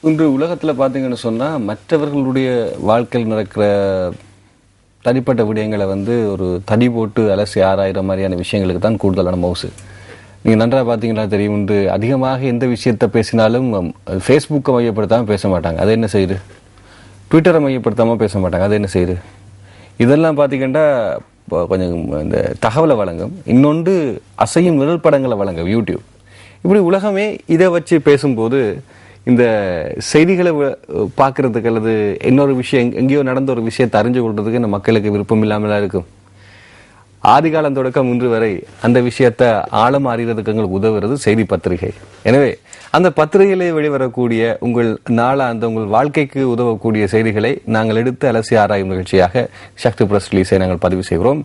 இன்று உலகத்தில் பார்த்தீங்கன்னு சொன்னால் மற்றவர்களுடைய வாழ்க்கையில் நடக்கிற தனிப்பட்ட விடயங்களை வந்து ஒரு தனி போட்டு அலசி ஆராயிற மாதிரியான விஷயங்களுக்கு தான் கூடுதலான மவுசு. நீங்கள் நன்றாக பார்த்தீங்கன்னா தெரியும், இன்று அதிகமாக எந்த விஷயத்தை பேசினாலும் ஃபேஸ்புக்கை மையப்படுத்தாமல் பேச மாட்டாங்க, அது என்ன செய்யுது. ட்விட்டரை மையப்படுத்தாமல் பேச மாட்டாங்க, அது என்ன செய்யுது. இதெல்லாம் பார்த்தீங்கன்னா கொஞ்சம் இந்த தகவலை வழங்கும். இன்னொன்று அசையும் நிழல் படங்களை வழங்கும் யூடியூப். இப்படி உலகமே இதை வச்சு பேசும்போது இந்த செய்திகளை பார்க்கறதுக்கு அல்லது இன்னொரு விஷயம் எங்கேயோ நடந்த ஒரு விஷயத்தை அறிஞ்சு கொள்றதுக்கு இந்த மக்களுக்கு விருப்பம் இல்லாமலாம் இருக்கும். ஆதிகாலம் தொடக்கம் இன்று வரை அந்த விஷயத்தை ஆழம் அறிகிறதுக்கு எங்களுக்கு உதவுறது செய்தி பத்திரிகை. எனவே அந்த பத்திரிகையிலே வெளிவரக்கூடிய உங்கள் நாளாந்த உங்கள் வாழ்க்கைக்கு உதவக்கூடிய செய்திகளை நாங்கள் எடுத்து அலசி ஆராயும் நிகழ்ச்சியாக சக்தி பிரஸ் ரிலீஸை நாங்கள் பதிவு செய்கிறோம்.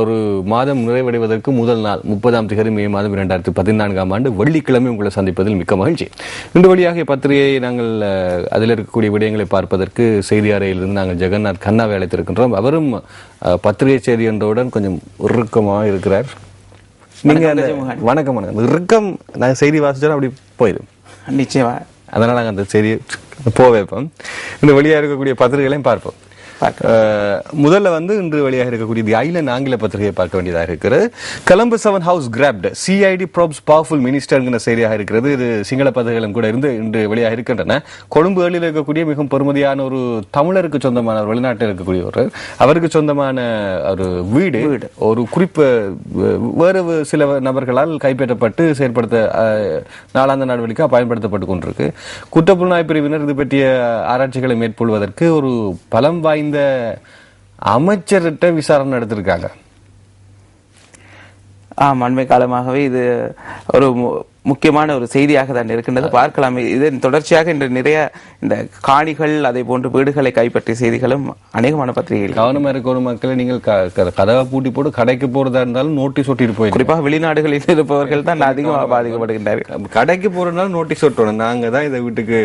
ஒரு மாதம் நிறைவடைவதற்கு முதல் நாள் 30ஆம் தேதி மே மாதம் 2014ஆம் ஆண்டு வெள்ளிக்கிழமை உங்களை சந்திப்பதில் மிக்க மகிழ்ச்சி. இன்று வழியாக பத்திரிகையை நாங்கள் அதில் இருக்கக்கூடிய விடயங்களை பார்ப்பதற்கு செய்தி அறையிலிருந்து நாங்கள் ஜெகநாத் கண்ணாவை அழைத்திருக்கின்றோம். அவரும் பத்திரிகை செய்தி என்றவுடன் கொஞ்சம் உருக்கமாக இருக்கிறார். நீங்க வணக்கம் வணக்கம் இறுக்கம் நாங்கள் செய்தி வாசிச்சோம் அப்படி போயிடும் நிச்சயமா. அதனால நாங்கள் அந்த செய்தி வைப்போம். இந்த வழியாக இருக்கக்கூடிய பத்திரிகைகளையும் பார்ப்போம். முதல்ல வந்து இன்று வெளியாக இருக்கக்கூடிய தி ஐலண்ட் ஆங்கில பத்திரிகையை பார்க்க வேண்டியதாக இருக்கிறது. Colombo's 7 house grabbed, CID probes powerful மினிஸ்டர்ங்கிற செய்தியாக இருக்கிறது. இது சிங்கள பத்திரிகைகளும் கூட இருந்து இன்று வெளியாக இருக்கின்றன. கொழும்பு ஏழில் இருக்கக்கூடிய மிகவும் பெருமதியான ஒரு தமிழருக்கு சொந்தமான ஒரு வெளிநாட்டில் இருக்கக்கூடிய ஒரு அவருக்கு சொந்தமான ஒரு வீடு ஒரு குறிப்பு வேறு சில நபர்களால் கைப்பற்றப்பட்டு செயல்படுத்த நாளாந்த நடவடிக்கை பயன்படுத்தப்பட்டு கொண்டிருக்கு. குற்றப்புலனாய்வு பிரிவினர் இது பற்றிய ஆராய்ச்சிகளை மேற்கொள்வதற்கு ஒரு பலம் வாய்ந்த இந்த அமைச்சர்கிட்ட விசாரணை நடத்திருக்காங்க. அண்மை காலமாகவே இது ஒரு முக்கியமான ஒரு செய்தியாக தான் இருக்கின்றது. பார்க்கலாம். இதன் தொடர்ச்சியாக இன்று நிறைய இந்த காணிகள் அதே போன்று வீடுகளை கைப்பற்றிய செய்திகளும் அநேகமான பத்திரிகைகள். கவனமா இருக்க ஒரு மக்களை நீங்கள் கதவை பூட்டி போட்டு கடைக்கு போறதா இருந்தாலும் நோட்டீஸ் ஒட்டிட்டு போய், குறிப்பாக வெளிநாடுகளில் இருப்பவர்கள் தான் அதிகமாக பாதிக்கப்படுகின்றார்கள். கடைக்கு போறதுனால நோட்டீஸ் ஒட்டணும். நாங்க தான் இந்த வீட்டுக்கு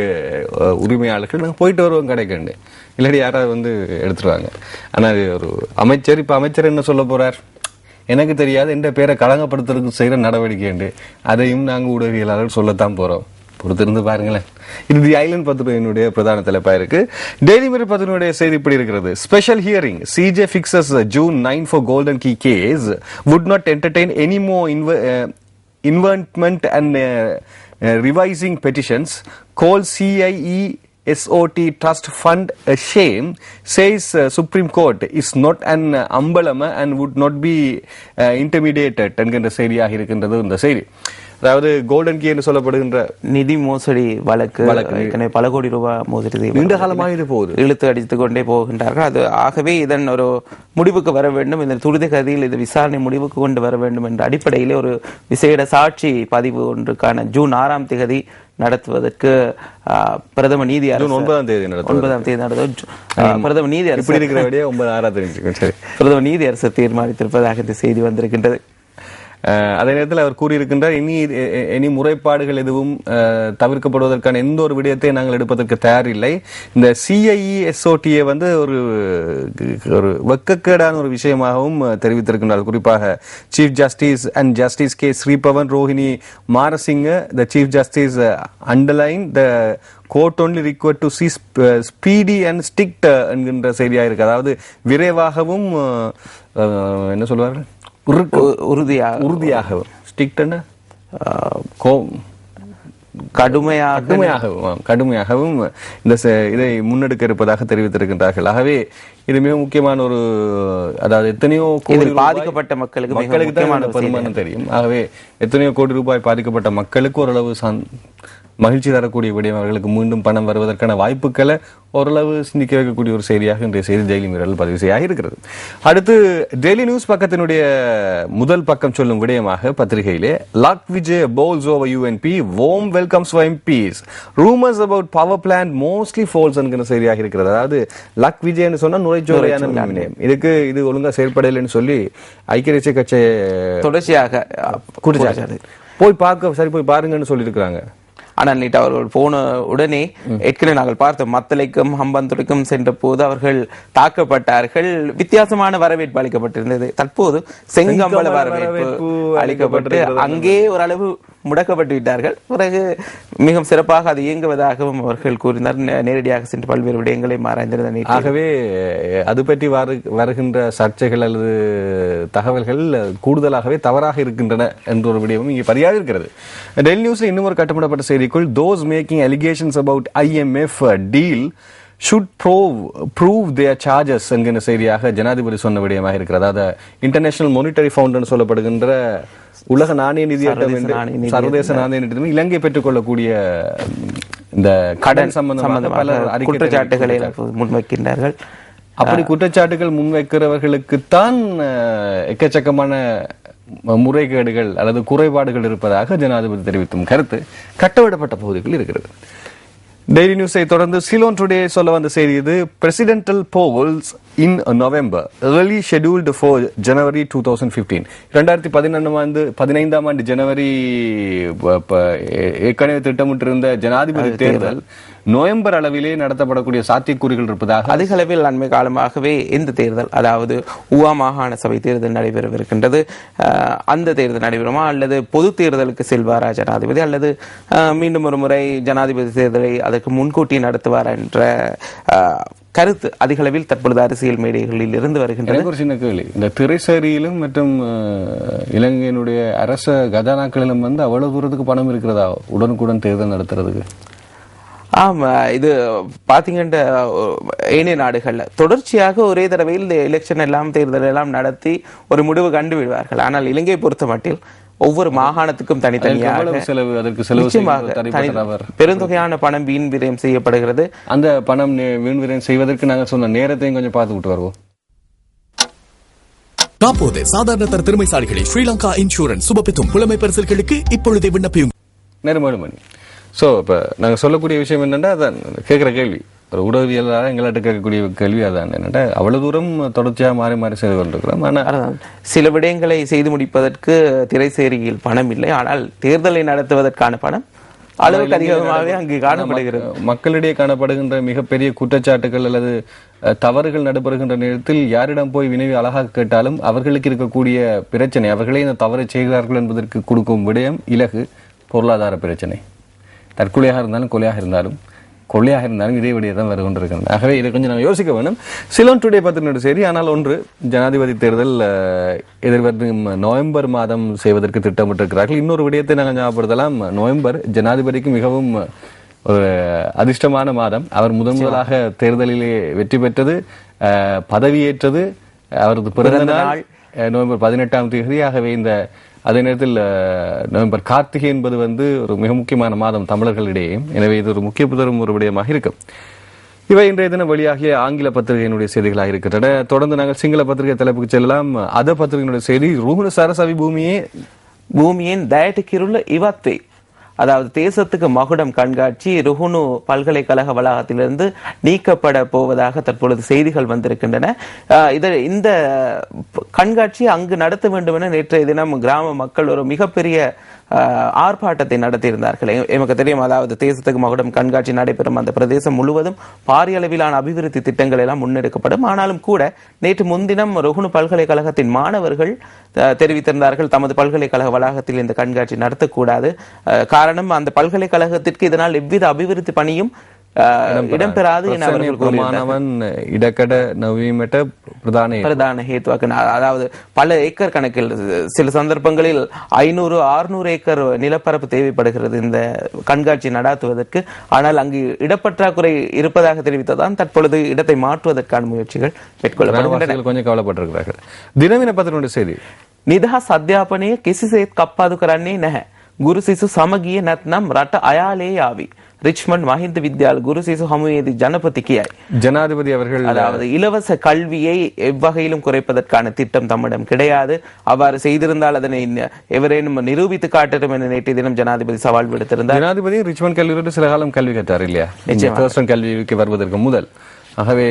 உரிமையாளர்கள், நாங்கள் போயிட்டு வருவோம் கடைக்கு, இல்லாடி யாராவது வந்து எடுத்துருவாங்க. ஆனா அது ஒரு அமைச்சர், இப்ப அமைச்சர் என்ன சொல்ல போறார் எனக்கு தெரியாது, என்ற பேரை களங்கப்படுத்துறதுக்கு செய்யற நடவடிக்கை உண்டு, அதையும் நாங்கள் ஊடகவியலாளர்கள் சொல்லத்தான் போறோம். பொறுத்திருந்து பாருங்களேன். இது தி ஐலண்ட் பத்திரிகையினுடைய பிரதான தலைப்பா இருக்கு. டெய்லி மிரர் பத்திரிகையுடைய செய்தி இப்படி இருக்கிறது. Special hearing, CJ fixes June 9 for Golden Key case, would not entertain any more investment and revising petitions, calls CIE SOT Trust Fund a shame, says Supreme Court is not an umbrella and would not be intimidated என்கின்ற செய்தியாக இருக்கின்றது இந்த செய்தி. அதாவது golden key என்று சொல்லப்படுகின்ற நிதி மோசடி வழக்கு பல கோடி ரூபாய் மோசடி நீண்ட காலமாக இது போகுது, இழுத்து அடித்துக் கொண்டே போகின்றார்கள். அது ஆகவே இதன் ஒரு முடிவுக்கு வர வேண்டும், இந்த துரித கதியில் இது விசாரணை முடிவுக்கு கொண்டு வர வேண்டும் என்ற அடிப்படையிலே ஒரு விசேட சாட்சி பதிவு ஒன்றுக்கான ஜூன் 6ஆம் தேதி நடத்துவதற்கு பிரதம நீதி அரசு 9ஆம் தேதி நடத்துவது பிரதம நீதி அரசு பிரதம நீதி அரசு தீர்மானித்திருப்பதாக இந்த செய்தி வந்திருக்கின்றது. அதே நேரத்தில் அவர் கூறியிருக்கின்றார், இனி முறைப்பாடுகள் எதுவும் தவிர்க்கப்படுவதற்கான எந்த ஒரு விடயத்தை நாங்கள் எடுப்பதற்கு தயாரில்லை. இந்த CIE-SOT வந்து ஒரு வெக்கக்கேடான ஒரு விஷயமாகவும் தெரிவித்திருக்கின்றார். குறிப்பாக chief justice and justice K Sri Bhavan Rohini Marasinghe, the chief justice underline the court only required to C speedy and strict என்கின்ற செய்தியாக இருக்கு. அதாவது விரைவாகவும் என்ன சொல்வார்கள் உறுதியாகவும் ஸ்ட்ரிக்ட் கடுமையாகவும் இந்த இதை முன்னெடுக்க இருப்பதாக தெரிவித்திருக்கின்றார்கள். ஆகவே இது மிக முக்கியமான ஒரு, அதாவது எத்தனையோ கோடி பாதிக்கப்பட்ட மக்களுக்கு தான் பெருமானம் தெரியும். ஆகவே எத்தனையோ கோடி ரூபாய் பாதிக்கப்பட்ட மக்களுக்கு ஓரளவு மகிழ்ச்சி தரக்கூடிய விடயம், அவர்களுக்கு மீண்டும் பணம் வருவதற்கான வாய்ப்புகளை ஓரளவு சிந்திக்க வைக்கக்கூடிய ஒரு செய்தியாக இன்றைய செய்தி டெய்லி மிரரில் பதிவு செய்ய இருக்கிறது. அடுத்து டெய்லி நியூஸ் பக்கத்தினுடைய முதல் பக்கம் சொல்லும் விடயமாக பத்திரிகையிலே Lak Vijay bowls over UNP, warm welcomes for MPs, rumors about power plant mostly false என்கிற செய்தியாக இருக்கிறது. அதாவது லாக் விஜய்னு சொன்னா நுழைச்சோரையான நிலையம், இதுக்கு இது ஒழுங்கா செயல்படலைன்னு சொல்லி ஐக்கிய தேசிய கட்சி தொடர்ச்சியாக போய் பார்க்க சரி போய் பாருங்கன்னு சொல்லி இருக்கிறாங்க. ஆனால் நேற்று அவர்கள் போன உடனே ஏற்கனவே நாங்கள் பார்த்தோம், மத்தளைக்கும் ஹம்பந்துறைக்கும் சென்ற போது அவர்கள் தாக்கப்பட்டார்கள். வித்தியாசமான வரவேற்பு அளிக்கப்பட்டிருந்தது. தற்போது செங்கம்பள வரவேற்பு அளிக்கப்பட்டு அங்கே ஓரளவு முடக்கப்பட்டு விட்டார்கள். பிறகு மிகவும் சிறப்பாக அது இயங்குவதாகவும் அவர்கள் கூறினார். நேரடியாக சென்று பல்வேறு விடயங்களை ஆராய்ந்திருந்த. ஆகவே அது பற்றி வருகின்ற சர்ச்சைகள் அல்லது தகவல்கள் கூடுதலாகவே தவறாக இருக்கின்றன என்ற ஒரு விடயமும் இங்கே பதியாக இருக்கிறது. டெய்லி நியூஸ்ல இன்னும் ஒரு கட்டுப்படப்பட்ட செய்திக்குள் those making allegations about IMF deal should prove their charges என்கிற செய்தியாக ஜனாதிபதி சொன்ன விடயமாக இருக்கிறது. அதாவது இன்டர்நேஷனல் மானிட்டரி ஃபண்ட் சொல்லப்படுகின்ற உலக நாணய நிதியம், சர்வதேச நாணய நிதியம் இலங்கை பெற்றுக் கொள்ளக்கூடிய இந்த கடன் சம்பந்தமாக குற்றச்சாட்டுகளை முன்வைக்கின்றார்கள். அப்படி குற்றச்சாட்டுகள் முன்வைக்கிறவர்களுக்குத்தான் எக்கச்சக்கமான முறைகேடுகள் அல்லது குறைபாடுகள் இருப்பதாக ஜனாதிபதி தெரிவித்தும் கருத்து கட்டவிடப்பட்ட பகுதிகள் இருக்கிறது. டெய்லி நியூஸை தொடர்ந்து சிலோன் டுடே சொல்ல வந்த செய்தி இது. Presidential polls in November early scheduled for January 2015. 2015 ஆண்டு ஜனவரி ஏற்கனவே திட்டமிட்டிருந்த ஜனாதிபதி தேர்தல் நவம்பர் அளவிலே நடத்தப்படக்கூடிய சாத்தியக்கூறுகள் இருப்பதாக அதிக அளவில் அண்மை காலமாகவே இந்த தேர்தல், அதாவது ஊவா மாகாண சபை தேர்தல் நடைபெறவிருக்கின்றது. அந்த தேர்தல் நடைபெறுமா அல்லது பொது தேர்தலுக்கு செல்வாரா ஜனாதிபதி, அல்லது மீண்டும் ஒரு முறை ஜனாதிபதி தேர்தலை அதற்கு முன்கூட்டி நடத்துவார் என்ற கருத்து அதிக அளவில் தற்பொழுது அரசியல் மேடைகளில் இருந்து வருகின்றது. ஒரு சின்ன கேள்வி, இந்த திரைசேரியிலும் மற்றும் இலங்கையினுடைய அரச கஜானாக்களிலும் அவ்வளவு தூரத்துக்கு பணம் இருக்கிறதா உடனுக்குடன் தேர்தல் நடத்துறதுக்கு? ஆமா, இது பாத்தீங்கன்னா ஏனைய நாடுகள்ல தொடர்ச்சியாக ஒரே தடவையில் இந்த எலெக்ஷன் எல்லாம் தேர்தல் எல்லாம் நடத்தி ஒரு முடிவு கண்டு விடுவார்கள். ஆனால் இலங்கை பொறுத்த மட்டில் ஒவ்வொரு மாகாணத்துக்கும் தனித்தனியாக பெருந்தொகையான பணம் வீண் விரயம் செய்யப்படுகிறது. அந்த பணம் வீண் விரயம் செய்வதற்கு நாங்கள் சொன்ன நேரத்தையும் கொஞ்சம் பார்த்து விட்டு வருவோம். தற்போது சாதாரண தர திறமைசாலிகளை ஸ்ரீலங்கா இன்சூரன்ஸ் சுபப்பித்தும் புலமை பரிசல்களுக்கு இப்பொழுதே விண்ணப்பியும். நேரம் மணி. ஸோ இப்போ நாங்கள் சொல்லக்கூடிய விஷயம் என்னென்னா, அதான் கேட்குற கேள்வி, ஒரு உடவியலாளர் எங்கள்கிட்ட கேட்கக்கூடிய கேள்வி அதான் என்னென்னா, அவ்வளோ தூரம் தொடர்ச்சியாக மாறி மாறி செய்து கொண்டிருக்கிறோம். ஆனால் சில விடயங்களை செய்து முடிப்பதற்கு திரைசேரியில் பணம் இல்லை, ஆனால் தேர்தலை நடத்துவதற்கான பணம் அளவுக்கு அதிகமாகவே அங்கு காணப்படுகிறது. மக்களிடையே காணப்படுகின்ற மிகப்பெரிய குற்றச்சாட்டுகள் அல்லது தவறுகள் நடைபெறுகின்ற நேரத்தில் யாரிடம் போய் வினவி அழகாக கேட்டாலும் அவர்களுக்கு இருக்கக்கூடிய பிரச்சனை, அவர்களே இந்த தவறை செய்கிறார்கள் என்பதற்கு கொடுக்கும் விடயம் இலகு பொருளாதார பிரச்சனை. தற்கொலையாக இருந்தாலும் கொலையாக இருந்தாலும் கொள்ளையாக இருந்தாலும் இதே விடையை தான் வர கொண்டிருக்கிறது. ஆகவே இதை கொஞ்சம் நம்ம யோசிக்க வேணும். சிலோன் டுடே பத்தின சரி. ஆனால் ஒன்று, ஜனாதிபதி தேர்தல் எதிர்வரும் நவம்பர் மாதம் செய்வதற்கு திட்டமிட்டிருக்கிறார்கள். இன்னொரு விடயத்தை நாங்கள் ஞாபகப்படுத்தலாம். நவம்பர் ஜனாதிபதிக்கு மிகவும் ஒரு அதிர்ஷ்டமான மாதம். அவர் முதலாக தேர்தலிலே வெற்றி பெற்றது, பதவியேற்றது, அவரது பிறந்த நாள் நவம்பர் 18ஆம் தேதி. ஆகவே இந்த அதே நேரத்தில் நவம்பர் கார்த்திகை என்பது ஒரு மிக முக்கியமான மாதம் தமிழர்களிடையே. எனவே இது ஒரு முக்கியத்துவம் ஒரு விடயமாக இருக்கும். இவை இன்றைய தினம் வெளியாகிய ஆங்கில பத்திரிகையினுடைய செய்திகளாக இருக்கின்றன. தொடர்ந்து நாங்கள் சிங்கள பத்திரிகை தலைப்புக்கு செல்லலாம். அத பத்திரிகையினுடைய செய்தி, ருஹுணு சரசவி பூமியின் தயட்டுக்கிருள்ள இவத்தை, அதாவது தேசத்துக்கு மகுடம் கண்காட்சி ருஹுணு பல்கலைக்கழக வளாகத்திலிருந்து நீக்கப்பட போவதாக தற்பொழுது செய்திகள் வந்திருக்கின்றன. இந்த கண்காட்சி அங்கு நடத்த வேண்டும் என நேற்றைய தினம் கிராம மக்கள் ஒரு மிகப்பெரிய ஆர்ப்பாட்டத்தை நடத்தியிருந்தார்கள். எமக்கு தெரியும், அதாவது தேசத்துக்கு மகுடம் கண்காட்சி நடைபெறும் அந்த பிரதேசம் முழுவதும் பாரிய அளவிலான அபிவிருத்தி திட்டங்கள் எல்லாம் முன்னெடுக்கப்படும். ஆனாலும் கூட நேற்று முன்தினம் ருஹுணு பல்கலைக்கழகத்தின் மாணவர்கள் தெரிவித்திருந்தார்கள், தமது பல்கலைக்கழக வளாகத்தில் இந்த கண்காட்சி நடத்தக்கூடாது. காரணம், அந்த பல்கலைக்கழகத்திற்கு இதனால் எவ்வித அபிவிருத்தி பணியும் இடம்பெறாது என அவர்கள் பிரதான ஹேத்துவாக்கு. அதாவது பல ஏக்கர் கணக்கில், சில சந்தர்ப்பங்களில் 500-600 ஏக்கர் நிலப்பரப்பு தேவைப்படுகிறது இந்த கண்காட்சி நடாத்துவதற்கு. ஆனால் அங்கு இடப்பற்றாக்குறை இருப்பதாக தெரிவித்ததான் தற்பொழுது இடத்தை மாற்றுவதற்கான முயற்சிகள் மேற்கொள்ளப்படுகின்றன. கொஞ்சம் கவலைப்பட்டிருக்கிறார்கள். தினவின பத்திரிகை செய்தி, නිදහස් අධ්‍යාපනය කිසිසේත් කප්පාදු කරන්නේ නැහැ. ගුරු සිසු සමගිය නැත්නම් රට අයාලේ යාවි. ரிச்மண்ட் மஹிந்த வித்யால் குரு சிசு ஹமுயேதி ஜனபதி கியாய். ஜனாதிபதி அவர்கள் அதாவது இலவச கல்வியை எவ்வகையிலும் குறைப்பதற்கான திட்டம் தம்மிடம் கிடையாது. அவ்வாறு செய்திருந்தால் அதனை எவரேனும் நிரூபித்து காட்டட்டும் என நேற்றைய தினம் ஜனாதிபதி சவால் விடுத்திருந்தார். ஜனாதிபதி ரிச்மண்ட் கல்லூரியில் சில காலம் கல்வி கற்றார் இல்லையா, கல்விக்கு வருவதற்கு முதல். ஆகவே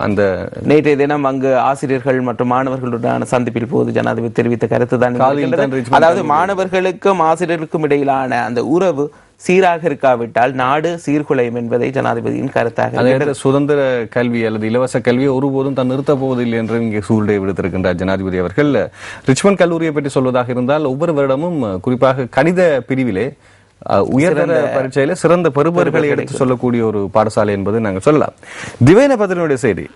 அந்த நேற்றைய தினம் அங்கு ஆசிரியர்கள் மற்றும் மாணவர்களுடனான சந்திப்பில் போது ஜனாதிபதி தெரிவித்த கருத்து தான், அதாவது மாணவர்களுக்கும் ஆசிரியர்களுக்கும் இடையிலான அந்த உறவு சீராக இருக்காவிட்டால் நாடு சீர்குலையும் என்பதை ஜனாதிபதியின் கருத்தாக அதே சுதந்திர கல்வி அல்லது இலவச கல்வியை ஒருபோதும் தான் நிறுத்தப் போவதில்லை என்று இங்கே சூழ்நிலை விடுத்திருக்கின்றார் ஜனாதிபதி அவர்கள். ரிச்மண்ட் கல்லூரியை பற்றி சொல்வதாக இருந்தால் ஒவ்வொரு வருடமும் குறிப்பாக கணித பிரிவிலே உயர்தர பரீட்சையில சிறந்த பெறுபவர்களை எடுத்து சொல்லக்கூடிய ஒரு பாடசாலை என்பது நாங்கள் சொல்லலாம். திவேன பத்திரிகையுடைய செய்தி.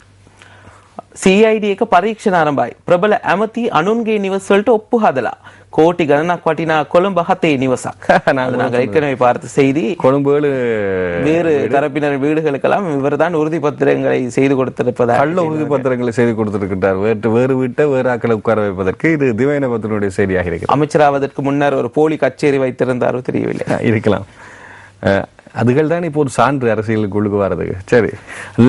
CID එක පරීක්ෂණ ආරම්භයි. ප්‍රබල ඇමති අනුන්ගේ නිවසවලට ඔප්පු හදලා කෝටි ගණනක් වටිනා කොළඹ 7 නිවසක්. நாங்கள் ஏற்கனவே பார்த்த செய்தி. கொழும்பு வேறு தரப்பினர் வீடுகளுக்கெல்லாம் இவர்தான் உறுதி பத்திரங்களை செய்து கொடுத்திருப்பதாக கள்ள உறுதி பத்திரங்களை செய்து கொடுத்திருக்கின்றார். வேறு வீட்டை வேறு ஆக்களை உட்கார வைப்பதற்கு இது திவேன பத்திரிகையுடைய செய்தியாக இருக்கிறது. அமைச்சராவதற்கு முன்னர் ஒரு போலி கச்சேரி வைத்திருந்தாரோ தெரியவில்லை. இருக்கலாம். அதுகள் தான் இப்போ ஒரு சான்று அரசியலுக்கு உள்ளுக்கு வர்றதுக்கு. சரி,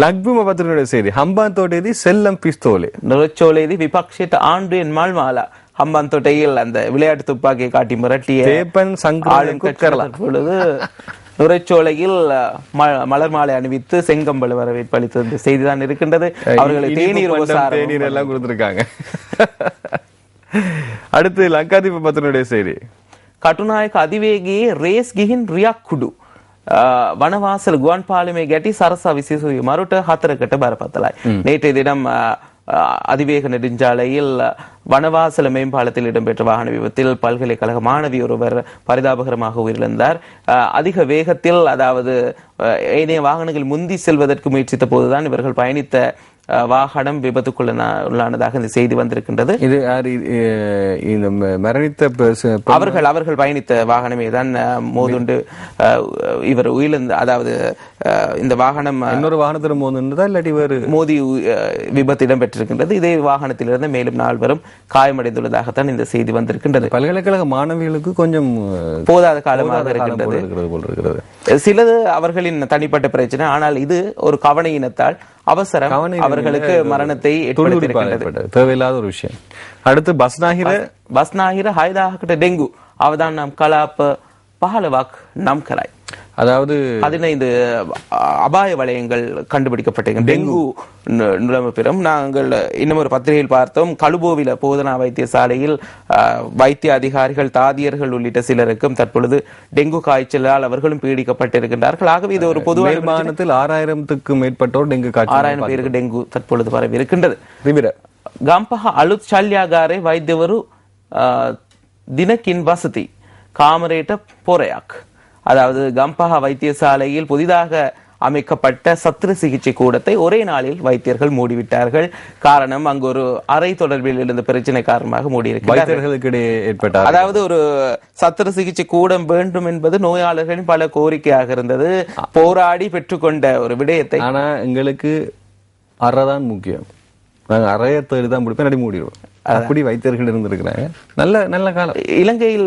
லக்பிம பத்திரிகையுடைய செய்தி. ஹம்பாந்தோட்டேதி செல்லம் பிஸ்தோலே நுரச்சோலேதி விபக்ஷிත ආණ්ඩුවෙන් මල් මාලා. ஹம்பாந்தோட்டையில் அந்த விளையாட்டு துப்பாக்கியை காட்டி மிரட்டிய தேப்பன் சங்கரன் பொழுது நுரைச்சோலையில் மலர் மாலை அணிவித்து செங்கம்பல் வரவேற்பு அளித்தது செய்திதான் இருக்கின்றது. அவர்களை தேநீர் எல்லாம் கொடுத்திருக்காங்க. அடுத்து லங்காதீப பத்திரிகையுடைய செய்தி. කටුනායක අධිවේගයේ රේස් ගිහින් රියක් කුඩු වනවාසල ගුවන් පාලමේ ගැටි සරසා විශේෂ මරුට 4කට බරපතලයි. நேற்றைய தினம் அதிவேக நெடுஞ்சாலையில் வனவாசல மேம்பாலத்தில் இடம்பெற்ற வாகன விபத்தில் பல்கலைக்கழக மாணவி ஒருவர் பரிதாபகரமாக உயிரிழந்தார். அதிக வேகத்தில், அதாவது ஏனைய வாகனங்கள் முந்தி செல்வதற்கு முயற்சித்த போதுதான் இவர்கள் பயணித்த வாகனம் விபத்துக்குள்ளானதாக இந்த செய்தி வந்திருக்கின்றது. இது மரணித்த அவர்கள் பயணித்த வாகனமே தான் மோதுண்டு இவர் உயிரிழந்த, அதாவது இந்த வாகனம் இன்னொரு வாகனத்தில் மோதுண்டதா இல்லாட்டி வேறு மோதி விபத்து இடம்பெற்றிருக்கின்றது. இதே வாகனத்திலிருந்து மேலும் 4 பேரும் காயமடைந்துள்ளதாகத்தான் இந்த செய்தி வந்திருக்கின்றது. பல்கலைக்கழக மாணவிகளுக்கு கொஞ்சம் போதாத காலமாக இருக்கின்றது. சிலது அவர்களின் தனிப்பட்ட பிரச்சனை, ஆனால் இது ஒரு கவனையினத்தால் அவசரம் அவர்களுக்கு மரணத்தை ஏற்படுத்தியிருக்கின்றது. தேவையில்லாத ஒரு விஷயம். அடுத்து பஸ்நாහිර 6000කට ඩෙංගු අවදානම් කලාප 15ක් නම් කරයි. அதாவது 15 அபாய வளையங்கள் கண்டுபிடிக்கப்பட்டது. டெங்கு நிலைமை பெறும். நாங்கள் இன்னும் ஒரு பத்திரிகையில் பார்த்தோம், கழுபோவில போதனா வைத்தியசாலையில் வைத்திய அதிகாரிகள், தாதியர்கள் உள்ளிட்ட சிலருக்கும் தற்பொழுது டெங்கு காய்ச்சலால் அவர்களும் பீடிக்கப்பட்டிருக்கின்றார்கள். ஆகவே இது ஒரு பொதுவான மாநிலத்தில் 6000க்கும் மேற்பட்டோர் டெங்கு காய்ச்சல், 6000 பேருக்கு டெங்கு தற்பொழுது பரவி இருக்கின்றது. ගම්පහ අලුත් ශල්‍යාගාරයේ වෛද්‍යවරු දිනකින් වසති කාමරයට පොරයක්. அதாவது கம்பஹா வைத்தியசாலையில் புதிதாக அமைக்கப்பட்ட சத்திர சிகிச்சை கூடத்தை ஒரே நாளில் வைத்தியர்கள் மூடிவிட்டார்கள். காரணம், அங்கு ஒரு அறை தொடர்பில் இருந்த பிரச்சனை காரணமாக மூடியிருக்கிறார்கள். அதாவது ஒரு சத்திர சிகிச்சை கூடம் வேண்டும் என்பது நோயாளர்களின் பல கோரிக்கையாக இருந்தது. போராடி பெற்றுக்கொண்ட ஒரு விடயத்தை. ஆனா எங்களுக்கு அறைதான் முக்கியம், நாங்க அறைய தேடி தான் முடிப்பேன், மூடிடுவோம். அப்படி வைத்தியர்கள் இருந்திருக்கிறாங்க. நல்ல காலம் இலங்கையில்.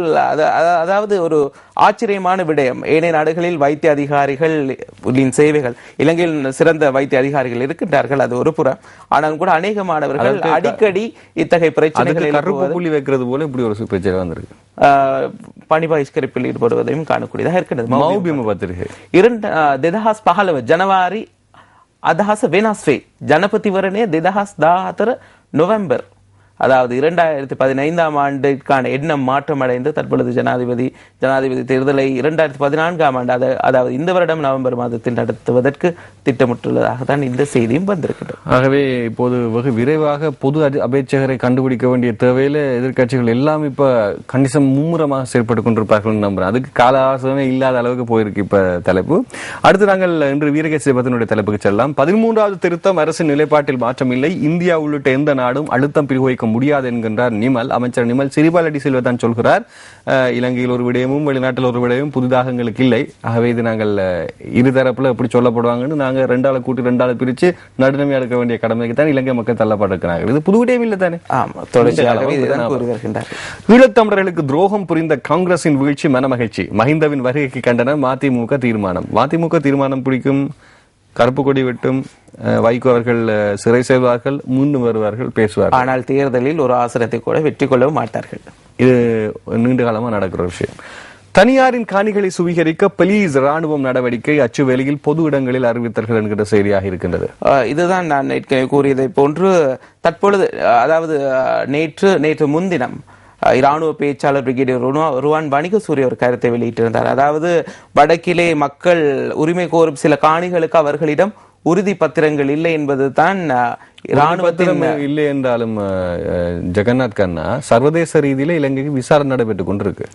அதாவது ஒரு ஆச்சரியமான விடயம், ஏனைய நாடுகளில் வைத்திய அதிகாரிகளின் சேவைகள், இலங்கையில் சிறந்த வைத்திய அதிகாரிகள் இருக்கின்றார்கள், அது ஒரு புறம். ஆனால் கூட அநேக மாணவர்கள் அடிக்கடி இத்தகைய பிரச்சனைகளை புள்ளி வைக்கிறது போல இப்படி ஒரு பிரச்சனை வந்திருக்கு. பணி பகிஷ்கரிப்பில் ஈடுபடுவதையும் காணக்கூடியதாக இருக்கின்றது. 2015 ජනවාරි අදහස වෙනස් වේ. ජනපතිවරණය 2014 நவம்பர், அதாவது 2015ஆம் ஆண்டிற்கான எண்ணம் மாற்றமடைந்து தற்பொழுது ஜனாதிபதி தேர்தலை 2014ஆம் ஆண்டு, அதாவது இந்த வருடம் நவம்பர் மாதத்தில் நடத்துவதற்கு திட்டமிட்டுள்ளதாக தான் இந்த செய்தியும் வந்திருக்கிறது. ஆகவே இப்போது வெகு விரைவாக பொது அபேட்சகரை கண்டுபிடிக்க வேண்டிய தேவையில எதிர்கட்சிகள் எல்லாம் இப்ப கண்டிசம் மும்முரமாக செயல்பட்டுக் கொண்டிருப்பார்கள் நம்புறேன். அதுக்கு கால அவகாசமே இல்லாத அளவுக்கு போயிருக்கு இப்ப தலைப்பு. அடுத்து நாங்கள் இன்று வீரகேசரி பத்தினுடைய தலைப்புக்கு செல்லலாம். 13வது திருத்தம் அரசின் நிலைப்பாட்டில் மாற்றம் இல்லை, இந்தியா உள்ளிட்ட எந்த நாடும் அழுத்தம் பிரயோகிக்க முடியாது என்கின்றார் நிமல். அமைச்சர் நிமல் சிறிபாலடி செல்வ தான் சொல்கிறார். இலங்கையில் ஒரு விடயமும் வெளிநாட்டில் ஒரு விடயமும் புதிதாக எங்களுக்கு இல்லை. ஆகவே இது நாங்கள் இருதரப்புல எப்படி சொல்லப்படுவாங்கன்னு நாங்க 2 ஆளை கூட்டி 2 ஆளை பிரிச்சு நடுநிலையா எடுக்க வேண்டிய கடமைக்கு தான் இலங்கை மக்கள் தள்ளப்பட்டிருக்கிறார்கள். இது புது விடயம் இல்லை தானே. ஈழத்தமிழர்களுக்கு துரோகம் புரிந்த காங்கிரசின் வீழ்ச்சி மனமகிழ்ச்சி, மஹிந்தவின் வருகைக்கு கண்டனம், மதிமுக தீர்மானம் பிடிக்கும், கருப்பு கொடி வெட்டும், வைகோ அவர்கள் சிறை செல்வார்கள், மீண்டும் வருவார்கள், பேசுவார்கள். ஆனால் தேர்தலில் ஒரு ஆசனத்தை கூட வெற்றி கொள்ளவும் மாட்டார்கள். இது நீண்ட காலமா நடக்கிற விஷயம். தனியாரின் காணிகளை சுவீகரிக்க போலீஸ் ராணுவம் நடவடிக்கை, அச்சுவேளையில் பொது இடங்களில் அறிவித்தார்கள் என்கிற செய்தியாக இருக்கின்றது. இதுதான் நான் ஏற்கனவே கூறியதை போன்று தற்பொழுது, அதாவது நேற்று முன்தினம் இராணுவ பேச்சாளர் பிரிகேடியர் ருவான் வணிகசூரிய ஒரு கருத்தை வெளியிட்டிருந்தார். அதாவது வடக்கிலே மக்கள் உரிமை கோரும் சில காணிகளுக்கு அவர்களிடம் உறுதி பத்திரங்கள் இல்லை என்பது தான் இராணுவத்தின் இல்லை என்றாலும் ஜெகநாத் கண்ணா சர்வதேச ரீதியில இலங்கைக்கு விசாரணை நடைபெற்றுக் கொண்டிருக்கு.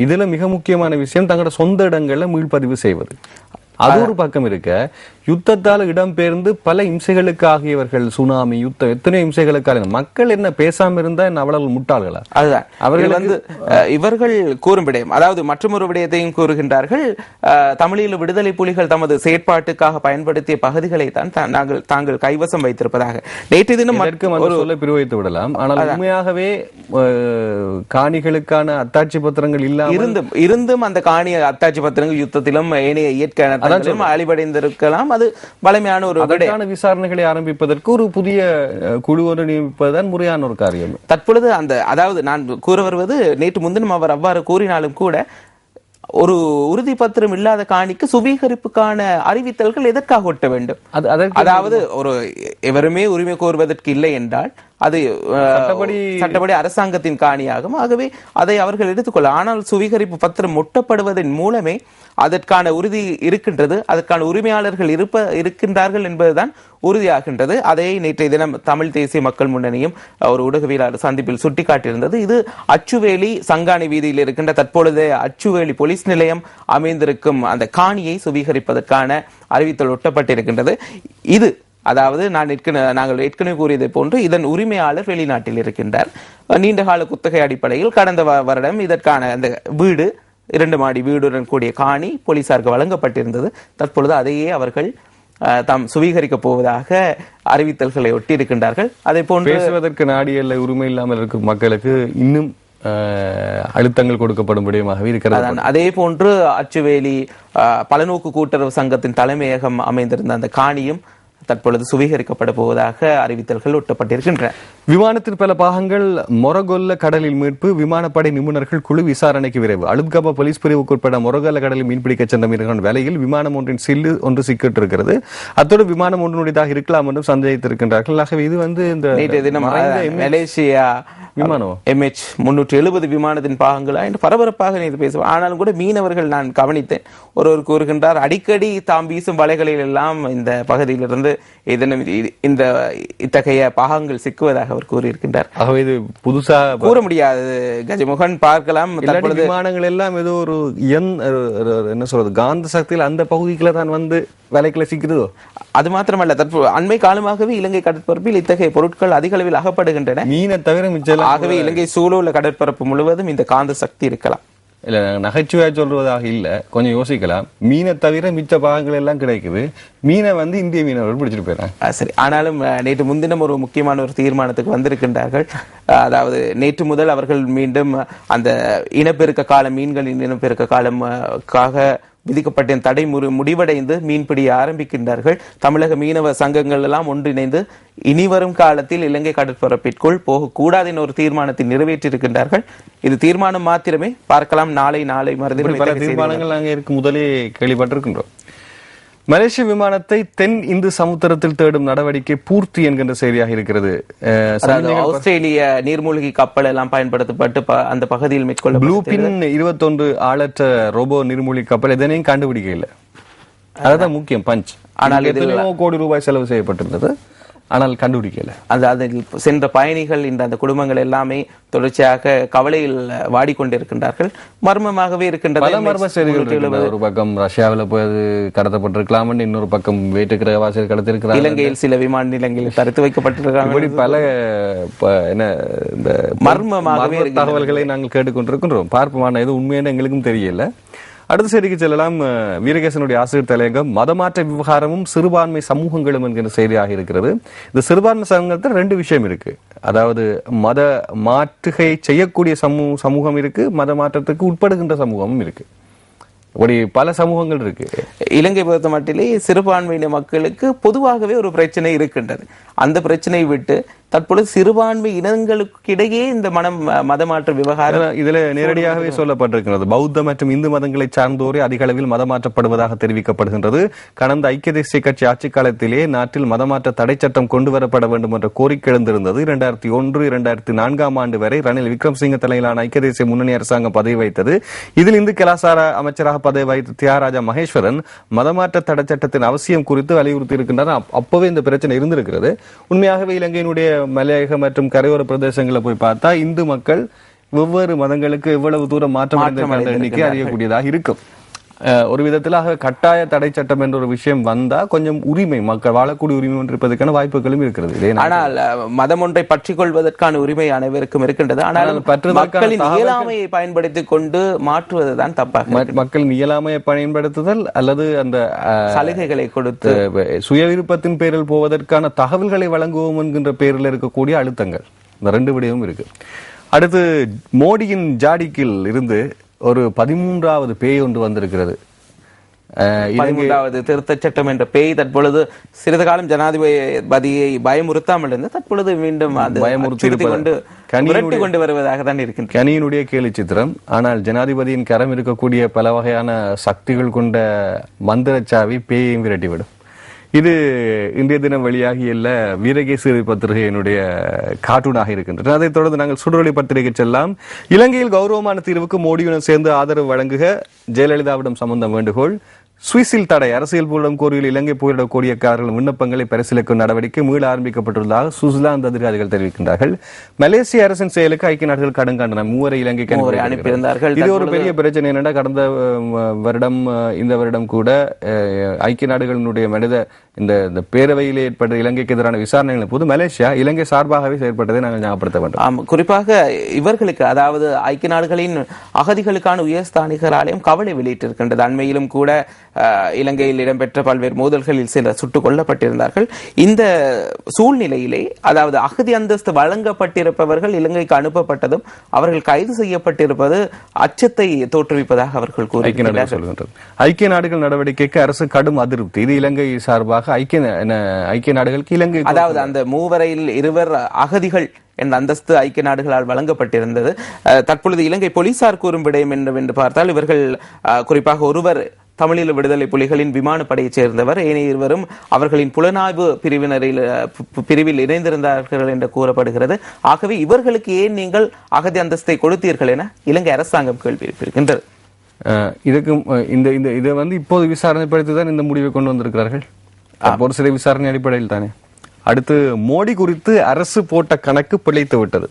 இதுல மிக முக்கியமான விஷயம் தங்களோட சொந்த இடங்கள்ல மீள்பதிவு செய்வது. அது ஒரு பக்கம் இருக்க, யுத்தத்தால் இடம்பெயர்ந்து பல இம்சைகளுக்கு ஆகியவர்கள், சுனாமி, யுத்தம், எத்தனை இம்சைகளுக்காக மக்கள் என்ன பேசாம இருந்தா என்ன அவ்வளவு முட்டாள்களா? அதுதான் அவர்கள் இவர்கள் கூறும் விடயம். அதாவது மற்றொரு விடயத்தையும் கூறுகின்றார்கள். தமிழீழ விடுதலை புலிகள் தமது செயற்பாட்டுக்காக பயன்படுத்திய பகுதிகளை தான் தாங்கள் கைவசம் வைத்திருப்பதாக நேற்று தினம் சொல்ல பிரிவைத்து விடலாம். ஆனால் உண்மையாகவே காணிகளுக்கான அத்தாட்சி பத்திரங்கள் இல்லாம இருந்தும் அந்த காணி அத்தாட்சி பத்திரங்கள் யுத்தத்திலும் ஏனைய இயற்கை அழிவடைந்திருக்கலாம். அது வலிமையான ஒரு விசாரணைகளை ஆரம்பிப்பதற்கு ஒரு புதிய குழு ஒன்று நியமிப்பதுதான் முறையான ஒரு காரியம். தற்பொழுது அதாவது நான் கூற வருவது, நேற்று முன்தினம் அவர் அவ்வாறு கூறினாலும் கூட ஒரு உறுதி பத்திரம் இல்லாத காணிக்கு சுவீகரிப்புக்கான அறிவித்தல்கள் எதற்காக ஒட்ட வேண்டும்? அதாவது ஒரு எவருமே உரிமை கோருவதற்கு இல்லை என்றால் அது சட்டப்படி அரசாங்கத்தின் காணியாகும். ஆகவே அதை அவர்கள் எடுத்துக்கொள்ள. ஆனால் சுவீகரிப்பு பத்திரம் ஒட்டப்படுவதன் மூலமே அதற்கான உறுதி இருக்கின்றது, அதற்கான உரிமையாளர்கள் இருக்கின்றார்கள் என்பதுதான் உறுதியாகின்றது. அதை நேற்றைய தினம் தமிழ் தேசிய மக்கள் முன்னணியும் ஒரு ஊடகவியலாளர் சந்திப்பில் சுட்டிக்காட்டியிருந்தது. இது அச்சுவேலி சங்காணி வீதியில் இருக்கின்ற தற்பொழுது அச்சுவேலி போலீஸ் நிலையம் அமைந்திருக்கும் அந்த காணியை சுவீகரிப்பதற்கான அறிவித்தல் ஒட்டப்பட்டிருக்கின்றது. இது அதாவது நாங்கள் ஏற்கனவே கூறியதை போன்று இதன் உரிமையாளர் வெளிநாட்டில் இருக்கின்றார். நீண்டகால குத்தகை அடிப்படையில் கடந்த வருடம் இதற்கான அந்த வீடு 2 மாடி வீடுடன் கூடிய காணி போலீசாருக்கு வழங்கப்பட்டிருந்தது. தற்பொழுது அதையே அவர்கள் தாம் சுவீகரிக்க போவதாக அறிவித்தல்களை ஒட்டி இருக்கின்றார்கள். அதே போன்று பேசுவதற்கு நாடியல்ல உரிமை இல்லாமல் இருக்கும் மக்களுக்கு இன்னும் அழுத்தங்கள் கொடுக்கப்படும் விடயமாகவே இருக்கிறது. அதே போன்று அச்சுவேலி பலநோக்கு கூட்டுறவு சங்கத்தின் தலைமையகம் அமைந்திருந்த அந்த காணியும் தற்பொழுது சுவீகரிக்கப்பட போவதாக அறிவித்தல்கள் ஒட்டப்பட்டிருக்கின்றன. விமானத்தின் பல பாகங்கள் மொரகொல்ல கடலில் மீட்பு, விமானப்படை நிபுணர்கள் குழு விசாரணைக்கு விரைவு. அலுத்கபா போலீஸ் பிரிவுக்கு உட்பட மொரகொல்ல கடலில் மீன்பிடிக்க சென்ற மீனவர்கள் வேலையில் விமானம் ஒன்றின் சில்லு ஒன்று சிக்கிட்டு இருக்கிறது. அத்தோடு விமானம் ஒன்றுடையதாக இருக்கலாம் என்றும் சந்தேகித்திருக்கின்றார்கள். ஆகவே இது இந்த மலேசியா விமானம் MH370 விமானத்தின் பாகங்களா என்று பரபரப்பாக நீர் பேசுவோம். ஆனாலும் கூட மீனவர்கள் நான் கவனித்தேன், ஒருவர் கூறுகின்றார் அடிக்கடி தாம் வீசும் வலைகளில் எல்லாம் இந்த பகுதியிலிருந்து இந்த இத்தகைய பாகங்கள் சிக்குவதாக அவர் கூறியிருக்கின்றார். ஆகவே இது புதுசா கூற முடியாது கஜமுகன். பார்க்கலாம், விமானங்கள் எல்லாம் ஏதோ ஒரு என்ன சொல்றது காந்த சக்தியில் அந்த பகுதிக்குள்ள தான் வந்து வேலைக்குள்ள சிக்கிறதோ. அது மாத்திரமல்ல, அண்மை காலமாகவே இலங்கை கடற்பரப்பில் இத்தகைய பொருட்கள் அதிக அளவில் அகப்படுகின்றன. மீனை தவிர ஆகவே இலங்கை சூழலுள்ள கடற்பரப்பு முழுவதும் இந்த காந்த சக்தி இருக்கலாம். இல்ல நகைச்சுவையா சொல்வதாக இல்ல, கொஞ்சம் யோசிக்கலாம். மீனை தவிர மிச்ச பாகங்கள் எல்லாம் கிடைக்குது. மீனை வந்து இந்திய மீனவர்கள் பிடிச்சிட்டு போயிடறாங்க. சரி, ஆனாலும் நேற்று முன்தினம் ஒரு முக்கியமான ஒரு தீர்மானத்துக்கு வந்திருக்கின்றார்கள். அதாவது நேற்று முதல் அவர்கள் மீண்டும் அந்த இனப்பெருக்க காலம், மீன்களின் இனப்பெருக்க காலமுக்காக விதிக்கப்பட்ட தடை முடிவடைந்து மீன்பிடிய ஆரம்பிக்கின்றார்கள். தமிழக மீனவ சங்கங்கள் எல்லாம் ஒன்றிணைந்து இனிவரும் காலத்தில் இலங்கை கடற்பரப்பிற்குள் போகக்கூடாது என்ற ஒரு தீர்மானத்தை நிறைவேற்றியிருக்கின்றார்கள். இது தீர்மானம் மாத்திரமே. பார்க்கலாம், நாளை மறுதினம் பல தீர்மானங்கள் நாங்கள் இருக்கு முதலே கேள்விப்பட்டிருக்கின்றோம். மலேசிய விமானத்தை தென் இந்து சமுத்திரத்தில் தேடும் நடவடிக்கை பூர்த்தி என்கின்ற செய்தியாக இருக்கிறது. ஆஸ்திரேலிய நீர்மூழ்கி கப்பல் எல்லாம் பயன்படுத்தப்பட்டு அந்த பகுதியில் மேற்கொள்ள ப்ளூபின் 21 ஆளற்ற ரோபோ நீர்மூழ்கி கப்பல் எதனையும் கண்டுபிடிக்க இல்லை. அதுதான் முக்கியம் பஞ்ச். ஆனால் எத்தனையோ கோடி ரூபாய் செலவு செய்யப்பட்டிருந்தது, ஆனால் கண்டுபிடிக்கல. அதில் சென்ற பயணிகள் அந்த குடும்பங்கள் எல்லாமே தொடர்ச்சியாக கவலையில் வாடிக்கொண்டிருக்கின்றார்கள். மர்மமாகவே இருக்கின்றது. ஒரு பக்கம் ரஷ்யாவில் போய் கடத்தப்பட்டிருக்கலாம், இன்னொரு பக்கம் வேற்றுக்கிரகவாசிகள் கடத்திருக்கிறார். இலங்கையில் சில விமான நிலையங்களில் தடுத்து வைக்கப்பட்டிருக்கிறாங்க. இப்படி பல இந்த மர்மமாகவே தகவல்களை நாங்கள் கேட்டுக்கொண்டிருக்கின்றோம். பார்ப்போமான எது உண்மையான எங்களுக்கும் தெரியல. அடுத்த செய்திக்கு செல்லலாம். வீரகேசனுடைய ஆசிரியர் தலையங்கம் மதமாற்ற விவகாரமும் சிறுபான்மை சமூகங்களும் என்கிற செய்தியாக இருக்கிறது. இந்த சிறுபான்மை சமூகத்தில் 2 விஷயம் இருக்கு. அதாவது மத மாற்றுகை செய்யக்கூடிய சமூகம் இருக்கு, மத மாற்றத்துக்கு உட்படுகின்ற சமூகமும் இருக்கு. இப்படி பல சமூகங்கள் இருக்கு. இலங்கை பொறுத்த மட்டிலே சிறுபான்மையின மக்களுக்கு பொதுவாகவே ஒரு பிரச்சனை இருக்கின்றது. அந்த பிரச்சனையை விட்டு தற்பொழுது சிறுபான்மை இனங்களுக்கிடையே இந்த மதமாற்ற விவகாரம் இதுல நேரடியாகவே சொல்லப்பட்டிருக்கிறது. பௌத்த மற்றும் இந்து மதங்களை சார்ந்தோரே அதிக அளவில் மதமாற்றப்படுவதாக தெரிவிக்கப்படுகின்றது. கடந்த ஐக்கிய தேசிய கட்சி ஆட்சி காலத்திலே நாட்டில் மதமாற்ற தடை சட்டம் கொண்டு வரப்பட வேண்டும் என்ற கோரிக்கை எழுந்திருந்தது. 2001-2004 ஆண்டு வரை ரணில் விக்ரமசிங்க தலையிலான ஐக்கிய தேசிய முன்னணி அரசாங்கம் பதவி வைத்தது. இதில் இந்து கலாசார அமைச்சராக பதவி வைத்த தியாகராஜா மகேஸ்வரன் மதமாற்ற தடை சட்டத்தின் அவசியம் குறித்து வலியுறுத்தி இருக்கின்றனர். அப்பவே இந்த பிரச்சனை இருந்திருக்கிறது. உண்மையாகவே இலங்கையினுடைய மலையக மற்றும் கரையோர பிரதேசங்களை போய் பார்த்தா இந்து மக்கள் வெவ்வேறு மதங்களுக்கு எவ்வளவு தூரம் மாற்றமடைந்த எண்ணிக்கை அறியக்கூடியதாக இருக்கும். ஒரு விதத்தில் கட்டாய தடை சட்டம் என்ற ஒரு விஷயம் வந்தா கொஞ்சம் உரிமை மக்கள் வாழக்கூடிய உரிமை இருப்பதற்கான வாய்ப்புகளும் இருக்கிறது. ஆனால் மதம் ஒன்றை பற்றி கொள்வதற்கான உரிமை அனைவருக்கும் இருக்கின்றது. ஆனால் மக்களின் இயலாமையை பயன்படுத்திக் கொண்டு மாற்றுவதுதான் தப்பாக. மக்களின் இயலாமையை பயன்படுத்துதல் அல்லது அந்த சலுகைகளை கொடுத்து சுய விருப்பத்தின் பேரில் போவதற்கான தகவல்களை வழங்குவோம் என்கின்ற பேரில் இருக்கக்கூடிய அழுத்தங்கள், இந்த ரெண்டு விடயமும் இருக்கு. அடுத்து மோடியின் ஜாடிக்கில் இருந்து ஒரு 13வது பேய் ஒன்று வந்திருக்கிறது. 13வது திருத்த சட்டம் என்ற பேய் தற்பொழுது சிறிது காலம் ஜனாதிபதியை பயமுறுத்தாமல் இருந்து தற்பொழுது மீண்டும் பயமுறுத்தி கொண்டு வருவதாக தான் இருக்கின்றது. கனியினுடைய கேலி சித்திரம். ஆனால் ஜனாதிபதியின் கரம் இருக்கக்கூடிய பல வகையான சக்திகள் கொண்ட மந்திரச்சாவி பேயையும் விரட்டிவிடும். இது இன்றைய தினம் வெளியாகியுள்ள வீரகேசரி பத்திரிகையினுடைய கார்ட்டூனாக இருக்கின்றது. அதைத் தொடர்ந்து நாங்கள் சுடரொளி பத்திரிகை செல்லாம். இலங்கையில் கௌரவமான தீர்வுக்கு மோடியுடன் சேர்ந்து ஆதரவு வழங்குக, ஜெயலலிதாவிடம் சம்பந்தம் வேண்டுகோள். சுவிஸில் தடை, அரசியல் பூரிடம் கோரியில் இலங்கை போரிடக்கூடியக்காரர்கள் விண்ணப்பங்களை பரிசீலிக்கும் நடவடிக்கை மீள ஆரம்பிக்கப்பட்டுள்ளதாக சுவிட்சர்லாந்து அதிகாரிகள் தெரிவிக்கின்றார்கள். மலேசிய அரசின் செயலுக்கு ஐக்கிய நாடுகள் கடும் கண்டனம். 3 இலங்கைக்கு அனுப்பியிருந்தார்கள். இது ஒரு பெரிய பிரச்சனை. என்னென்னா கடந்த வருடம் இந்த வருடம் கூட ஐக்கிய நாடுகளினுடைய மனித இந்த பேரவையில் ஏற்பட்ட இலங்கைக்கு எதிரான விசாரணைகளின் போது மலேசியா இலங்கை சார்பாகவே செயற்பட்டதை நாங்கள் ஞாபகப்படுத்த வேண்டும். குறிப்பாக இவர்களுக்கு, அதாவது ஐக்கிய நாடுகளின் அகதிகளுக்கான உயர்ஸ்தானிகர் ஆலயம் கவலை வெளியிட்டிருக்கின்றது. அண்மையிலும் கூட இலங்கையில் இடம்பெற்ற பல்வேறு மோதல்களில் சிலர் சுட்டுக் கொல்லப்பட்டிருந்தார்கள். இந்த சூழ்நிலையிலே, அதாவது அகதி அந்தஸ்து வழங்கப்பட்டிருப்பவர்கள் இலங்கைக்கு அனுப்பப்பட்டதும் அவர்கள் கைது செய்யப்பட்டிருப்பது அச்சத்தை தோற்றுவிப்பதாக அவர்கள் கூறுகிறார்கள். ஐக்கிய நாடுகள் நடவடிக்கைக்கு அரசு கடும் அதிருப்தி. இது இலங்கை சார்பாக ஐக்கிய நாடுகளுக்கு இலங்கை, அதாவது அந்த 3 வரையில் 2 அகதிகள் என்ற அந்தஸ்து ஐக்கிய நாடுகளால் வழங்கப்பட்டிருந்தது. தற்பொழுது இலங்கை போலீசார் கூறும் விடயம் என்னவென்று பார்த்தால், இவர்கள் குறிப்பாக ஒருவர் தமிழீழ விடுதலை புலிகளின் விமானப்படையைச் சேர்ந்தவர், ஏனைய இருவரும் அவர்களின் புலனாய்வு பிரிவில் இணைந்திருந்தார்கள் என்று கூறப்படுகிறது. ஆகவே இவர்களுக்கு ஏன் நீங்கள் அகதி அந்தஸ்தை கொடுத்தீர்கள் என இலங்கை அரசாங்கம் கேள்வி எழுப்பியிருக்கின்றது. இதுக்கும் இதை இப்போது விசாரணைப்படுத்திதான் இந்த முடிவை கொண்டு வந்திருக்கிறார்கள். ஒரு சில விசாரணை அடிப்படையில் தானே. அடுத்து, மோடி குறித்து அரசு போட்ட கணக்கு பிழைத்து விட்டது.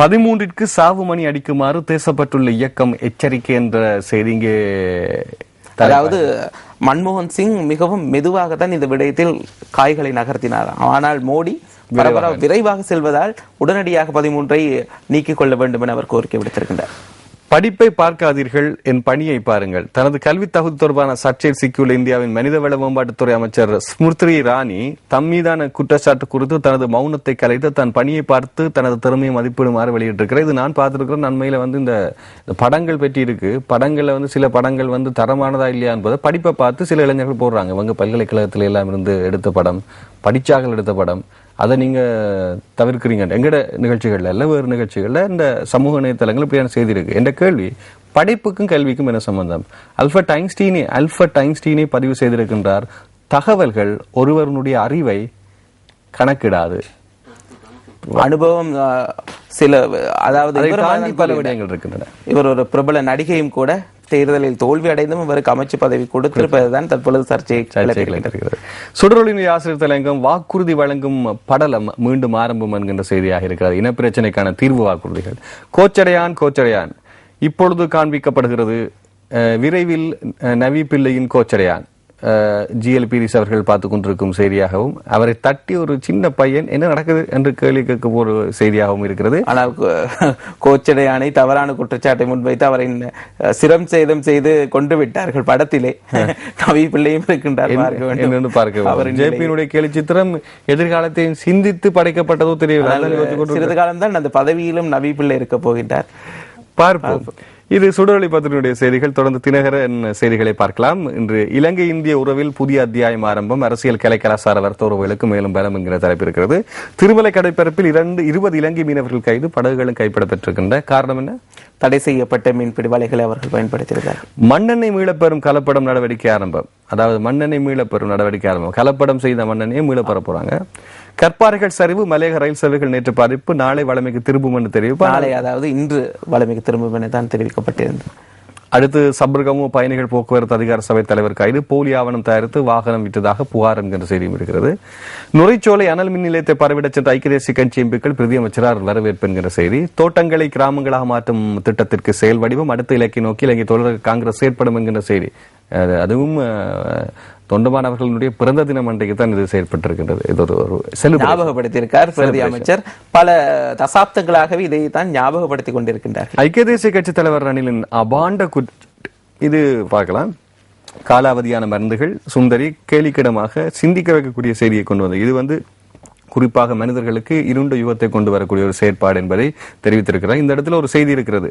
13ற்கு சாவு மணி அடிக்குமாறு தேசப்பட்டுள்ள இயக்கம் எச்சரிக்கை என்ற செய்தி இங்கே. அதாவது மன்மோகன் சிங் மிகவும் மெதுவாகத்தான் இந்த விடயத்தில் காய்களை நகர்த்தினார். ஆனால் மோடி விரைவாக செல்வதால் உடனடியாக 13ஐ நீக்கிக் கொள்ள வேண்டும் என அவர் கோரிக்கை விடுத்திருக்கின்றார். படிப்பை பார்க்காதீர்கள், என் பணியை பாருங்கள். தனது கல்வி தகுதி தொடர்பான சர்ச்சையில் சிக்கியுள்ள இந்தியாவின் மனிதவள மேம்பாட்டுத்துறை அமைச்சர் ஸ்மிருதி இரானி தம் மீதான குற்றச்சாட்டு குறித்து தனது மௌனத்தை கலைத்து தன் பணியை பார்த்து தனது திறமையை மதிப்பிடுமாறு வெளியிட்டிருக்கிறார். இது நான் பார்த்திருக்கிறேன். நன்மையில இந்த படங்கள் பற்றி இருக்கு. படங்கள்ல சில படங்கள் தரமானதா இல்லையா என்பதை படிப்பை பார்த்து சில இளைஞர்கள் போடுறாங்க. இவங்க பல்கலைக்கழகத்தில எல்லாம் இருந்து எடுத்த படம், படிச்சாக எடுத்த படம், அதை நீங்க தவிர்க்கிறீங்க. எங்கட நிகழ்ச்சிகள்ல இல்ல, வேறு நிகழ்ச்சிகள்ல இந்த சமூக இணையதளங்கள் இப்படியான செய்தி இருக்கு. என்ற கேள்வி, படிப்புக்கும் கல்விக்கும் என்ன சம்பந்தம்? ஆல்பர்ட் ஐன்ஸ்டீனை பதிவு செய்திருக்கின்றார், தகவல்கள் ஒருவருடைய அறிவை கணக்கிடாது, அனுபவம் சில, அதாவது பல விடயங்கள் இருக்கின்றன. இவர் ஒரு பிரபல நடிகையும் கூட. தேர்தலில் தோல்வி அடைந்தும் இவருக்கு அமைச்சு பதவி கொடுத்திருப்பதுதான் தற்பொழுது சர்ச்சைகள். சுடரொளி ஆசிரியர் தலையங்கம் வாக்குறுதி வழங்கும் படலம் மீண்டும் ஆரம்பம் என்கின்ற செய்தியாக இருக்கிறது. இனப்பிரச்சனைக்கான தீர்வு வாக்குறுதிகள். கோச்சடையான் இப்பொழுது காண்பிக்கப்படுகிறது. விரைவில் நவி பிள்ளையின் கோச்சடையான் GLPDs அவர்கள் பார்த்துக் கொண்டிருக்கும் செய்தியாகவும், அவரை தட்டி ஒரு சின்ன பையன் என்ன நடக்குது என்று கேள்வி கேட்கும் ஒரு செய்தியாகவும் இருக்கிறது. ஆனால் கோச்சடையானை தவறான குற்றச்சாட்டை முன்வைத்து அவரை சிரம் சேதம் செய்து கொண்டு விட்டார்கள். படத்திலே நவி பிள்ளையும் இருக்கின்றார். ஜேபியினுடைய கேலி சித்திரம் எதிர்காலத்தை சிந்தித்து படைக்கப்பட்டதோ தெரியவில்லை. சிறிது காலம் தான் அந்த பதவியிலும் நவி பிள்ளை இருக்க போகின்றார். பார்ப்போம். இது சுடரொளி பத்திரிகையுடைய செய்திகள். தொடர்ந்து தினகரன் செய்திகளை பார்க்கலாம். இன்று இலங்கை இந்திய உறவில் புதிய அத்தியாயம் ஆரம்பம், அரசியல் கலை கலாச்சார வர்த்தக உறவுகளுக்கு மேலும் பலம் என்கிற தலைப்பு இருக்கிறது. திருமலை கடற்பரப்பில் 20 இலங்கை மீனவர்கள் கைது, படகுகளும் கைப்பற்றப்பட்டிருக்கின்ற காரணம் என்ன? தடை செய்யப்பட்ட மீன்பிடி வலைகளை அவர்கள் பயன்படுத்தியிருந்தார்கள். மண்ணெண்ணெய் மீளப்பெறும் கலப்படம் நடவடிக்கை ஆரம்பம். அதாவது மண்ணெண்ணெய் மீளப்பெறும் நடவடிக்கை ஆரம்பம். கலப்படம் செய்த மண்ணெண்ணெயை மீளப்பெற போறாங்க. கற்பாறைகள் சரிவு, மலையக ரயில் சேவைகள் நேற்று பாதிப்பு, நாளை வளமைக்கு திரும்பும் என்று தெரிவிப்பு. நாளை அதாவது இன்று வளமைக்கு திரும்பும் என தான் தெரிவிக்கப்பட்டிருந்தது. அடுத்து சபர்கமு பயணிகள் போக்குவரத்து அதிகார சபை தலைவர் கைது, போலி ஆவணம் தயாரித்து வாகனம் விட்டதாக புகார் என்கிற செய்தியும் இருக்கிறது. நுரைச்சோலை அனல் மின் நிலையத்தை பரவிடச் சென்ற ஐக்கிய தேசிய கட்சி எம்பிக்கள் பிரதி அமைச்சரால் வரவேற்பு என்கிற செய்தி. தோட்டங்களை கிராமங்களாக மாற்றும் திட்டத்திற்கு செயல் வடிவம், அடுத்த இலக்கை நோக்கி இலங்கை தொழிலாளர் காங்கிரஸ் செயற்படும் என்கிற செய்தி. அதுவும் தொண்டமானவர்களுடைய பிறந்த தினம் அன்றைக்கு தான் இது செயற்பட்டிருக்கின்றது. இது ஒரு ஞாபகப்படுத்தியிருக்கார் பிரதி அமைச்சர். பல தசாப்தங்களாகவே இதை தான் ஞாபகப்படுத்திக் கொண்டிருக்கின்றார். ஐக்கிய தேசிய கட்சி தலைவர் ரணிலின் அபாண்ட இது பார்க்கலாம். காலாவதியான மருந்துகள் சுந்தரி கேலிக்கிடமாக சிந்திக்க வைக்கக்கூடிய செய்தியை கொண்டு வந்தது. இது குறிப்பாக மனிதர்களுக்கு இருண்ட யுகத்தை கொண்டு வரக்கூடிய ஒரு செயற்பாடு என்பதை தெரிவித்திருக்கிறார். இந்த இடத்துல ஒரு செய்தி இருக்கிறது.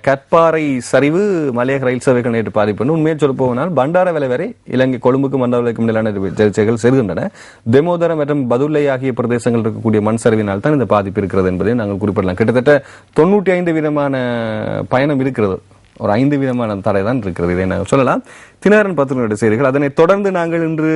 கற்பாறை சரிவு, மலையக ரயில் சேவைகள் நேற்று பாதிப்பு. உண்மையை சொல்ல போனால் பண்டார வேலை வரை இலங்கை கொழும்புக்கும் பண்டாரவேலைக்கும் இடையிலான சேவைகள் செல்கின்றன. தெமோதர மற்றும் பதுல்லை ஆகிய பிரதேசங்கள் இருக்கக்கூடிய மண் சரிவினால் தான் இந்த பாதிப்பு இருக்கிறது என்பதை நாங்கள் குறிப்பிடலாம். கிட்டத்தட்ட 95% பயணம் இருக்கிறது. ஒரு 5% தடை தான் இருக்கிறது. இதை நாங்கள் சொல்லலாம். தினகரன் பத்திரிகையுடைய செய்திகள். அதனைத் தொடர்ந்து நாங்கள் இன்று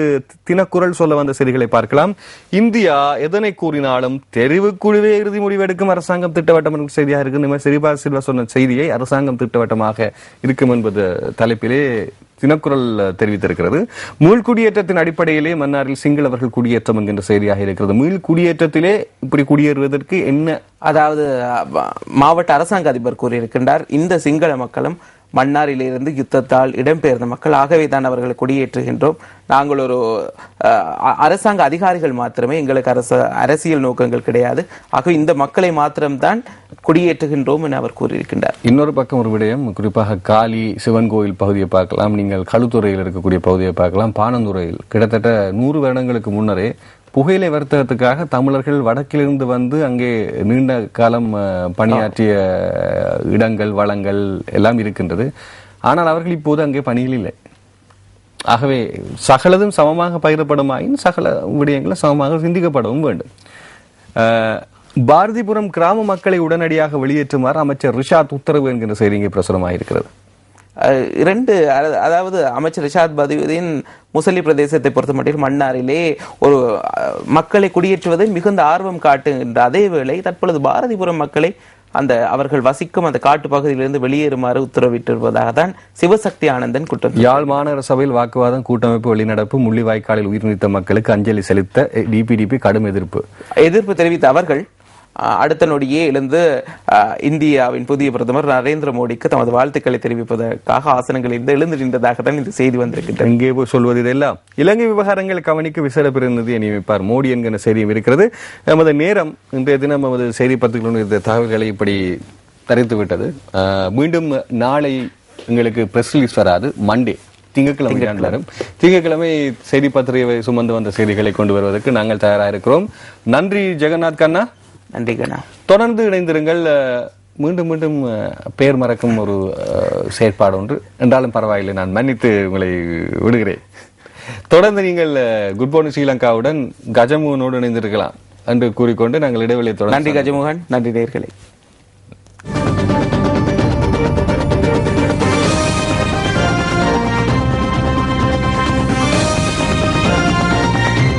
தினக்குரல் சொல்ல வந்த செய்திகளை பார்க்கலாம். இந்தியா எதனை கூறினாலும் தெரிவுக்குழுவே இறுதி முடிவு எடுக்கும், அரசாங்கம் திட்டவட்டம் என்ற செய்தியாக இருக்கு. சிறிபா சில்வா சொன்ன செய்தியை அரசாங்கம் திட்டவட்டமாக இருக்கும் என்பது தலைப்பிலே தினக்குரல் தெரிவித்திருக்கிறது. மீள்குடியேற்றத்தின் அடிப்படையிலே மன்னாரில் சிங்களவர்கள் குடியேற்றம் என்கின்ற செய்தியாக இருக்கிறது. மீள்குடியேற்றத்திலே இப்படி குடியேறுவதற்கு என்ன, அதாவது மாவட்ட அரசாங்க அதிபர் கூறியிருக்கின்றார், இந்த சிங்கள மக்களும் மன்னாரிலிருந்து யுத்தத்தால் இடம்பெயர்ந்த மக்கள், ஆகவே தான் அவர்களை குடியேற்றுகின்றோம். நாங்கள் ஒரு அரசாங்க அதிகாரிகள் மாத்திரமே, எங்களுக்கு அரசியல் நோக்கங்கள் கிடையாது. ஆகவே இந்த மக்களை மாத்திரம்தான் குடியேற்றுகின்றோம் என அவர் கூறியிருக்கின்றார். இன்னொரு பக்கம் ஒரு விடயம், குறிப்பாக காளி சிவன் கோயில் பகுதியை பார்க்கலாம். நீங்கள் களுத்துறையில் இருக்கக்கூடிய பகுதியை பார்க்கலாம். பானந்துறையில் கிட்டத்தட்ட 100 வருடங்களுக்கு முன்னரே புகையிலை வர்த்தகத்துக்காக தமிழர்கள் வடக்கிலிருந்து வந்து அங்கே நீண்ட காலம் பணியாற்றிய இடங்கள் வளங்கள் எல்லாம் இருக்கின்றது. ஆனால் அவர்கள் இப்போது அங்கே பணியில் இல்லை. ஆகவே சகலதும் சமமாக பகிரப்படுமாயின் சகல விடயங்களும் சமமாக சிந்திக்கப்படவும் வேண்டும். பாரதிபுரம் கிராம மக்களை உடனடியாக வெளியேற்றுமாறு அமைச்சர் ரிஷாத் உத்தரவு என்கிற செய்தி இங்கே பிரசுரமாயிருக்கிறது. அதாவது அமைச்சர் ரிஷாத் பதியுதீன் முசலி பிரதேசத்தை பொறுத்த மட்டும் மன்னாரிலே ஒரு மக்களை குடியேற்றுவதில் மிகுந்த ஆர்வம் காட்டுகின்ற அதே வேளை தற்பொழுது பாரதிபுரம் மக்களை அவர்கள் வசிக்கும் அந்த காட்டு பகுதியிலிருந்து வெளியேறுமாறு உத்தரவிட்டிருப்பதாக தான் சிவசக்தி ஆனந்தன் குற்றம். யாழ் மாநகர சபையில் வாக்குவாதம், கூட்டமைப்பு வெளிநடப்பு, முள்ளிவாய்க்காலில் உயிர் நீத்த மக்களுக்கு அஞ்சலி செலுத்த டிபிடிபி கடும் எதிர்ப்பு தெரிவித்த அவர்கள் அடுத்த நொடியே எழுந்து இந்தியாவின் புதிய பிரதமர் நரேந்திர மோடிக்கு தமது வாழ்த்துக்களை தெரிவிப்பதற்காக ஆசனங்களில் இருந்து எழுந்து நின்றதாக தான் இந்த செய்தி வந்திருக்கிறது. இங்கே சொல்வது இதெல்லாம் இலங்கை விவகாரங்கள் கவனிக்க விசேட பிரதிநிதியை நியமிப்பார் மோடி என்கிற செய்தியும் இருக்கிறது. நமது நேரம் இன்றைய தினம் நமது செய்தி பத்திரிகைகளுடைய தகவல்களை இப்படி தரித்து விட்டது. மீண்டும் நாளை எங்களுக்கு பிரஸ் ரிலீஸ் வராது. மண்டே திங்கட்கிழமை செய்தி பத்திரிகை சுமந்து வந்த செய்திகளை கொண்டு வருவதற்கு நாங்கள் தயாராக இருக்கிறோம். நன்றி ஜெகநாத் கண்ணா. நன்றி கண்ணா. தொடர்ந்து இணைந்திருங்கள். மீண்டும் மீண்டும் பெயர் மறக்கும் ஒரு செயற்பாடு ஒன்று என்றாலும் பரவாயில்லை, நான் மன்னித்து உங்களை விடுகிறேன். தொடர்ந்து நீங்கள் குட் மார்னிங் ஸ்ரீலங்காவுடன் கஜமோகனோடு இணைந்திருக்கலாம் என்று கூறிக்கொண்டு நாங்கள் இடைவெளியை தொடர்ந்து. நன்றி கஜமோகன். நன்றி நேயர்களே.